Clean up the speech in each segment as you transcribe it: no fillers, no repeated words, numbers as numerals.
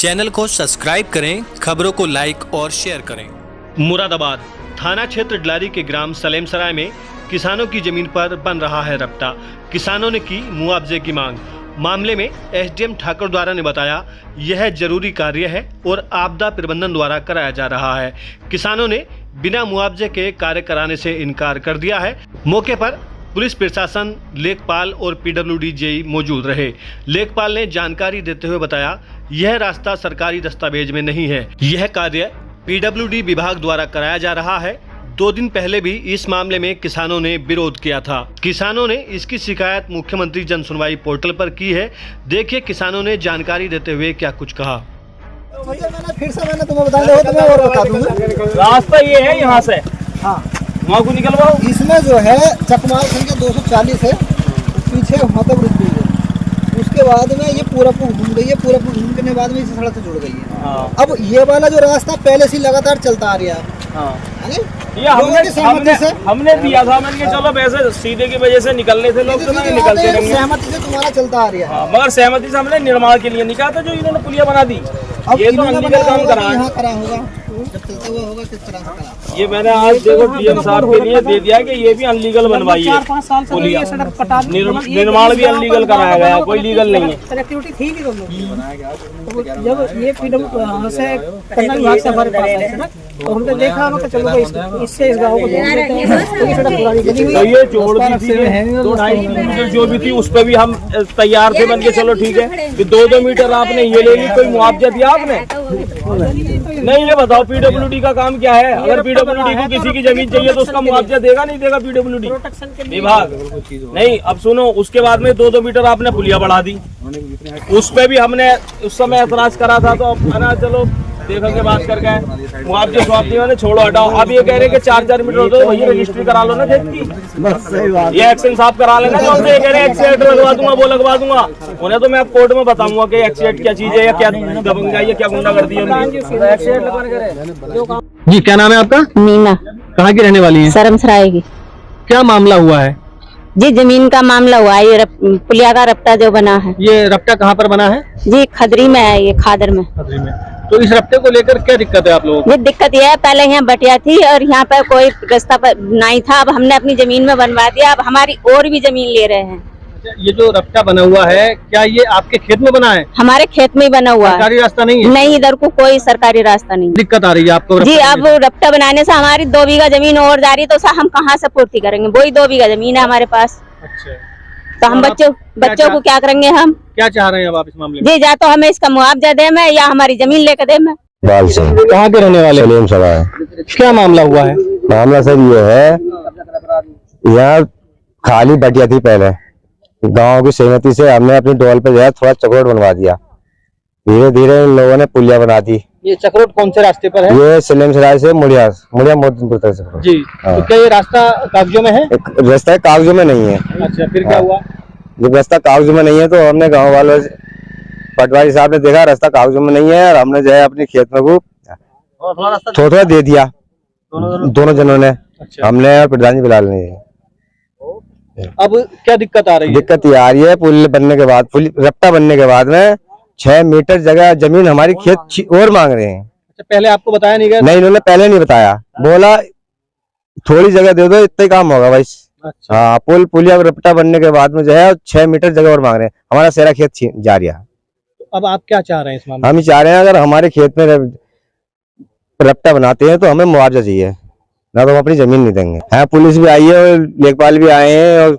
Channel को subscribe करें, खबरों को लाइक और शेयर करें। मुरादाबाद थाना क्षेत्र डलारी के ग्राम सलेमसराय में किसानों की जमीन पर बन रहा है रपटा। किसानों ने की मुआवजे की मांग। मामले में एसडीएम ठाकुर द्वारा ने बताया यह जरूरी कार्य है और आपदा प्रबंधन द्वारा कराया जा रहा है। किसानों ने बिना मुआवजे के कार्य कराने से इनकार कर दिया है। मौके पर पुलिस प्रशासन, लेखपाल और पीडब्ल्यूडी जेई मौजूद रहे। लेखपाल ने जानकारी देते हुए बताया यह रास्ता सरकारी दस्तावेज में नहीं है। यह कार्य पीडब्ल्यूडी विभाग द्वारा कराया जा रहा है। 2 दिन पहले भी इस मामले में किसानों ने विरोध किया था। किसानों ने इसकी शिकायत मुख्यमंत्री जन सुनवाई पोर्टल पर की है। देखिए किसानों ने जानकारी देते हुए क्या कुछ कहा। मैंने तुम्हें बता दिया, तुम्हें और बता दूंगा। रास्ता ये है यहाँ से, हाँ वहाँ को निकलवाओ। इसमें जो है चकमाल संख्या 240 है, पीछे मतलब रुक गई है। उसके बाद में ये पूरा घूम गई है, पूरा घूमने बाद में इस सड़क से जुड़ गई है। हाँ। अब ये वाला जो रास्ता पहले से लगातार चलता आ रहा है। हाँ। ये हमने दिया था। मैंने कहा चलो वैसे सीधे की वजह से निकलने थे लोग, तो नहीं निकलते रहेंगे। सहमति से तुम्हारा चलता आ रहा है। मगर सहमति से हमने निर्माण के लिए निकाला था, जो इन्होंने पुलिया बना दी। ये तो अनलीगल काम करा होगा, जब चलता हुआ होगा किस तरह से करा। ये मैंने आज देखो डीएम साहब के लिए दे दिया कि ये भी अनलीगल बनवाई है। 4-5 साल से ये सड़क पटा निर्माण भी अनलीगल कराया गया, कोई लीगल नहीं है। कनेक्टिविटी थी नहीं दोनों। जब ये पीडब्ल्यू से कन्ना विभाग से हमारे पास है सड़क, तो हमने देखा कि चलो भाई इससे इस गाँव को जोड़ देते हैं। ये सड़क पुरानी बनी हुई तो ये जोड़ दी थी 2-2.5 किलोमीटर जो भी थी, उस पर भी हम तैयार थे बन के चलो ठीक है। 2-2 मीटर आपने ये ले ली, कोई मुआवजा दिया आपने? नहीं। ये बताओ पीडब्ल्यूडी का काम क्या है? अगर पीडब्ल्यूडी को किसी की जमीन चाहिए तो उसका मुआवजा देगा नहीं देगा पीडब्ल्यूडी विभाग? नहीं। अब सुनो, उसके बाद में 2-2 मीटर आपने पुलिया बढ़ा दी। उस पे भी हमने उस समय ऐतराज करा था, तो है ना, चलो देखेंगे बात करके मुआवजे मैंने छोड़ो हटाओ। अब ये कह रहे कि 4-4 मीटर हो तो वही रजिस्ट्री करा लो ना खेत की। ये एक्शन साफ करा लेना। जो हमसे कह रहे हैं एक्सीडेंट लगवा दूंगा, वो लगवा दूंगा। उन्हें तो मैं अब कोर्ट में बताऊंगा कि एक्सीडेंट क्या चीज है, या क्या दबंग है, या क्या गुंडागर्दी है। जी क्या नाम है आपका? मीना। कहाँ की रहने वाली है? सरमसराय की। क्या मामला हुआ है? जी जमीन का मामला हुआ है। ये पुलिया का रपटा जो बना है। ये रपटा कहाँ पर बना है? जी खदरी में है, ये खादर में। खदरी में। तो इस रपटे को लेकर क्या दिक्कत है आप लोगों को? ये दिक्कत ये है, पहले यहाँ बटिया थी और यहाँ पर कोई रास्ता नहीं था। अब हमने अपनी जमीन में बनवा दिया, अब हमारी और भी जमीन ले रहे हैं। ये जो रपटा बना हुआ है, क्या ये आपके खेत में बना है? हमारे खेत में ही बना हुआ है। सरकारी रास्ता नहीं है? नहीं, इधर को कोई सरकारी रास्ता नहीं। दिक्कत आ रही है आपको? जी अब रपटा बनाने से हमारी 2 बीघा जमीन और जा रही, तो हम कहाँ से पूर्ति करेंगे? वही 2 बीघा जमीन है हमारे पास। अच्छा। तो हम बच्चों को क्या करेंगे? हम क्या चाह रहे हैं अब आप इस मामले में? जी या तो हमें इसका मुआवजा दे में, या हमारी जमीन लेकर दे में। बाल से कहाँ के रहने वाले? सलेमसराय। क्या मामला हुआ है? मामला सर ये है, यहाँ खाली बटिया थी पहले। गांव की सहमति से हमने अपनी डोल पे जो है थोड़ा चक्रोट बनवा दिया। धीरे धीरे इन लोगों ने पुलिया बना दी। ये चक्रोट कौन से रास्ते पर है? ये सलेमसराय से मुड़िया मोहद्दीनपुर तक चक्रोट। जी। हाँ। तो क्या ये रास्ता कागजों में है? रास्ता कागजों में नहीं है। अच्छा, फिर क्या हुआ? जब रास्ता कागजों में नहीं है तो हमने गाँव वालों से, पटवारी साहब ने देखा रास्ता कागजों में नहीं है, और हमने जो है अपनी खेत में को थोड़ा दे दिया दोनों जनों ने। अच्छा। हमने और प्रधान जी बिलाल ने। अब क्या दिक्कत आ रही है? दिक्कत ये आ रही है, पुल बनने के बाद, रपटा बनने के बाद में 6 मीटर जगह जमीन हमारी खेत और मांग रहे हैं। अच्छा, पहले आपको बताया नहीं गया? नहीं, इन्होंने पहले नहीं बताया। बोला थोड़ी जगह दे दो, इतना काम होगा भाई। अच्छा। हाँ, पुलिया रपटा बनने के बाद में जो है 6 मीटर जगह और मांग रहे हैं। हमारा सारा खेत जा रहा है। अब आप क्या चाह रहे हैं इस मामले? हम चाह रहे हैं अगर हमारे खेत में रपटा बनाते हैं तो हमें मुआवजा चाहिए, ना तो हम अपनी जमीन नहीं देंगे। हाँ, पुलिस भी आई है और लेखपाल भी आए हैं, और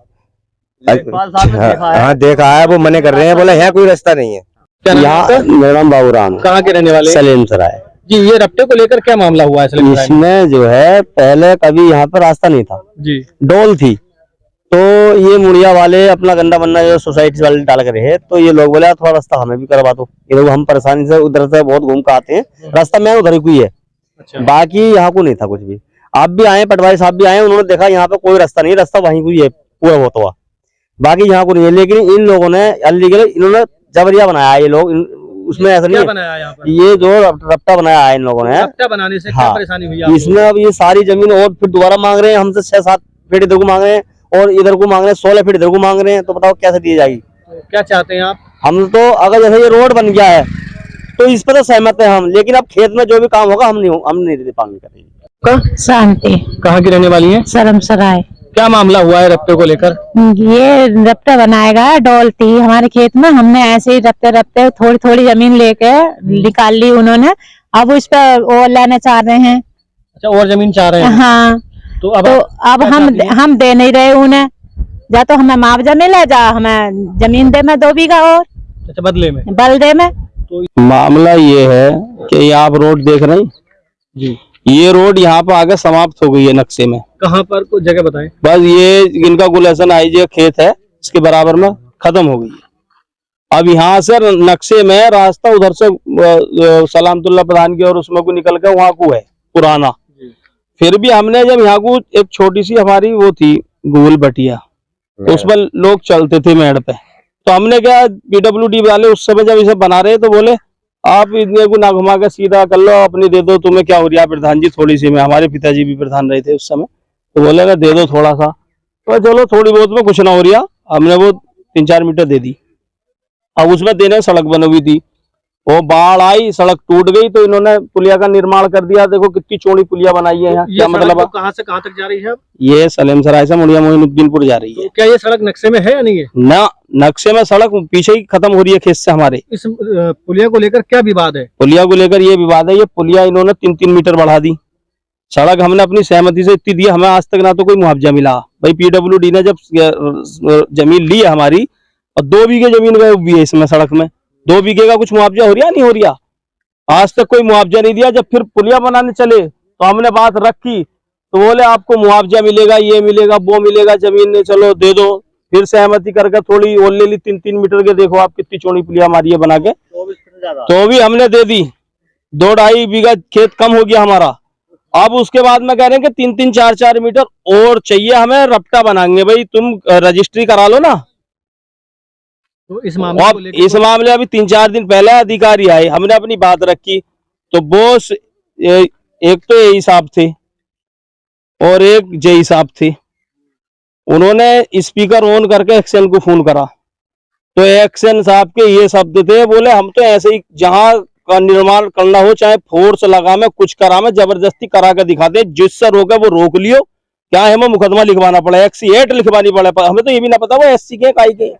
हाँ देखा है, वो मने कर रहे हैं, बोला यहाँ कोई रास्ता नहीं है। यहाँ मेरा नाम बाबूराम। कहाँ के रहने वाले? सलेमसराय। जी, ये रपटे को लेकर क्या मामला हुआ है? इसमें जो है पहले कभी यहाँ पर रास्ता नहीं था जी, डोल थी। तो ये मुड़िया वाले अपना गंदा बन्ना जो सोसाइटी वाले डाल कर रहे, तो ये लोग बोले थोड़ा रास्ता हमें भी करवा दो। ये लोग हम परेशानी से उधर से बहुत घूम कर आते हैं, रास्ता में उधर ही है। अच्छा। बाकी यहाँ को नहीं था कुछ भी। आप भी आए, पटवारी साहब भी आए, उन्होंने देखा यहाँ पे कोई रास्ता नहीं, रास्ता वहीं को है पूरा होता हुआ, बाकी यहाँ को नहीं है। लेकिन इन लोगों ने अनलीगल, इन्होंने जबरिया बनाया। ये लोग उसमें ऐसा नहीं बनाया यहाँ पर? ये जो रपटा बनाया है इन लोगों ने, रपटा बनाने से क्या परेशानी हुई? इसमें अब ये सारी जमीन और फिर दोबारा मांग रहे हैं हमसे। 6-7 फीट इधर को मांग रहे हैं, और इधर को मांग रहे हैं 16 फीट इधर को मांग रहे हैं। तो बताओ कैसे दी जाएगी? क्या चाहते हैं आप? हम तो अगर जैसे ये रोड बन गया है तो इस पर तो सहमत है हम, लेकिन अब खेत में जो भी काम होगा हम नहीं पालन करेंगे। शांति। कहाँ की रहने वाली है? सरमसराय। क्या मामला हुआ है रप्ते को लेकर? ये रप्ता बनाएगा डोल थी हमारे खेत में, हमने ऐसे ही रप्ते रप्ते थोड़ी थोड़ी जमीन लेके निकाल ली उन्होंने, अब उस पर वो लेना चाह रहे हैं। अच्छा, और जमीन चाह रहे हैं? हाँ, तो अब हम दे नहीं रहे उन्हें, या तो हमें मुआवजा मिले, जा हमें जमीन दे में 2 बीघा और। अच्छा, बदले में तो मामला ये है कि आप रोड देख रहे हैं जी, ये रोड यहाँ पर आगे समाप्त हो गई है नक्शे में। कहाँ पर कुछ जगह बताएं? बस ये इनका गुलशन आईजी खेत है, इसके बराबर में खत्म हो गई है। अब यहाँ से नक्शे में रास्ता उधर से सलामतुल्लाह प्रधान की और उसमें को निकल कर वहाँ को है पुराना। फिर भी हमने जब यहाँ को एक छोटी सी हमारी वो थी गूगल बटिया, तो उसमें लोग चलते थे मेड़ पे, तो हमने क्या पीडब्ल्यूडी वाले उस समय जब इसे बना रहे तो बोले आप इतने को ना घुमा के सीधा कर लो, अपनी दे दो, तुम्हें क्या हो रहा प्रधान जी थोड़ी सी में, हमारे पिताजी भी प्रधान रहे थे उस समय, तो बोले ना दे दो थोड़ा सा, तो चलो थोड़ी बहुत में कुछ ना हो रहा, हमने वो 3-4 मीटर दे दी। अब उसमें देने सड़क बनी हुई थी, वो बाढ़ आई, सड़क टूट गई, तो इन्होंने पुलिया का निर्माण कर दिया। देखो कितनी चौड़ी पुलिया बनाई है यहाँ। क्या मतलब तो कहाँ से कहाँ तक जा रही है? ये सलेमसराय से मुड़िया मोइनुद्दीनपुर जा रही है। तो क्या ये सड़क नक्शे में है या नहीं है? ना, नक्शे में सड़क पीछे ही खत्म हो रही है खेत से हमारे। इस पुलिया को लेकर क्या विवाद है? पुलिया को लेकर ये विवाद है, ये पुलिया इन्होंने 3-3 मीटर बढ़ा दी। सड़क हमने अपनी सहमति से इतनी दी, हमें आज तक ना तो कोई मुआवजा मिला। भाई पीडब्ल्यूडी ने जब जमीन ली है हमारी, और 2 बीघे जमीन गए हुई है इसमें सड़क में, 2 बीघे का कुछ मुआवजा हो रहा नहीं हो रहा, आज तक कोई मुआवजा नहीं दिया। जब फिर पुलिया बनाने चले तो हमने बात रखी, तो बोले आपको मुआवजा मिलेगा, ये मिलेगा, वो मिलेगा, जमीन ने चलो दे दो। फिर सहमति करके थोड़ी और ले ली 3-3 मीटर के, देखो आप कितनी चौड़ी पुलिया हमारी है बना के, तो भी हमने दे दी। 2-2.5 बीघा खेत कम हो गया हमारा। अब उसके बाद में कह रहे हैं कि 3-3, 4-4 मीटर और चाहिए हमें, रपटा बनाएंगे। भाई तुम रजिस्ट्री करा लो ना। तो इस मामले अभी 3-4 दिन पहले अधिकारी आए, हमने अपनी बात रखी, तो बोस एक तो एई साहब थे और एक जेई साहब थे, उन्होंने स्पीकर ऑन करके एक्शन को फोन करा, तो एक्शन साहब के ये शब्द थे, बोले हम तो ऐसे ही जहां का निर्माण करना हो, चाहे फोर्स लगा में कुछ करा में जबरदस्ती करा के दिखाते, जिससे रोके वो रोक लियो, क्या हमें मुकदमा लिखवाना पड़ा, XC8 लिखवानी पड़े, हमें तो ये भी ना पता वो SC के काई के,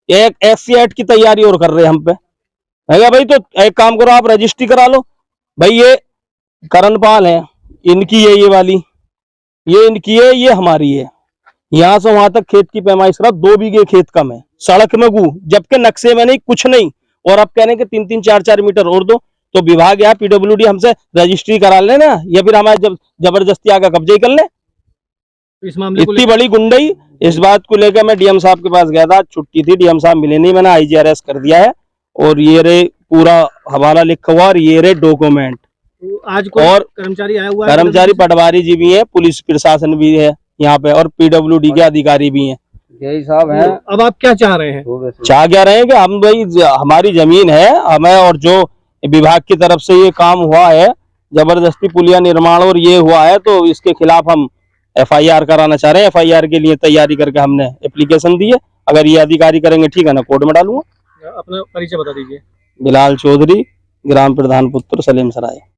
एक XC8 की तैयारी और कर रहे हैं हम पे। है भाई, तो एक काम करो आप रजिस्ट्री करा लो। भाई ये करणपाल है, इनकी है ये वाली, ये इनकी है, ये हमारी है। यहाँ से वहां तक खेत की पैमाइश करा, 2 बीघे खेत कम है, सड़क में गु, जबकि नक्शे में नहीं, कुछ नहीं, और अब कहने के 3-3, 4-4 मीटर और दो, तो विभाग या पीडब्ल्यूडी हमसे रजिस्ट्री करा लेना, या फिर हमारे जब जबरदस्ती आकर कब्जे कर ले। इस मामले इतनी बड़ी गुंडई, इस बात को लेकर मैं डीएम साहब के पास गया था, छुट्टी थी, डीएम साहब मिले नहीं, मैंने IGRS कर दिया है, और ये रे पूरा हवाला लिखा हुआ, और ये रे डॉक्यूमेंट। आज कोई और कर्मचारी आया हुआ है? कर्मचारी पटवारी जी भी है, पुलिस प्रशासन भी है यहाँ पे, और पीडब्ल्यूडी के अधिकारी भी हैं, यही साहब हैं। अब आप क्या चाह रहे हैं? चाह क्या रहे हैं कि हम भाई हमारी जमीन है हमें, और जो विभाग की तरफ से ये काम हुआ है, जबरदस्ती पुलिया निर्माण और ये हुआ है, तो इसके खिलाफ हम FIR कराना चाह रहे हैं। FIR के लिए तैयारी करके हमने एप्लीकेशन दी है, अगर ये अधिकारी करेंगे ठीक है ना, कोर्ट में डालूंगा। अपना परिचय बता दीजिए। बिलाल चौधरी, ग्राम प्रधान पुत्र, सलेमसराय।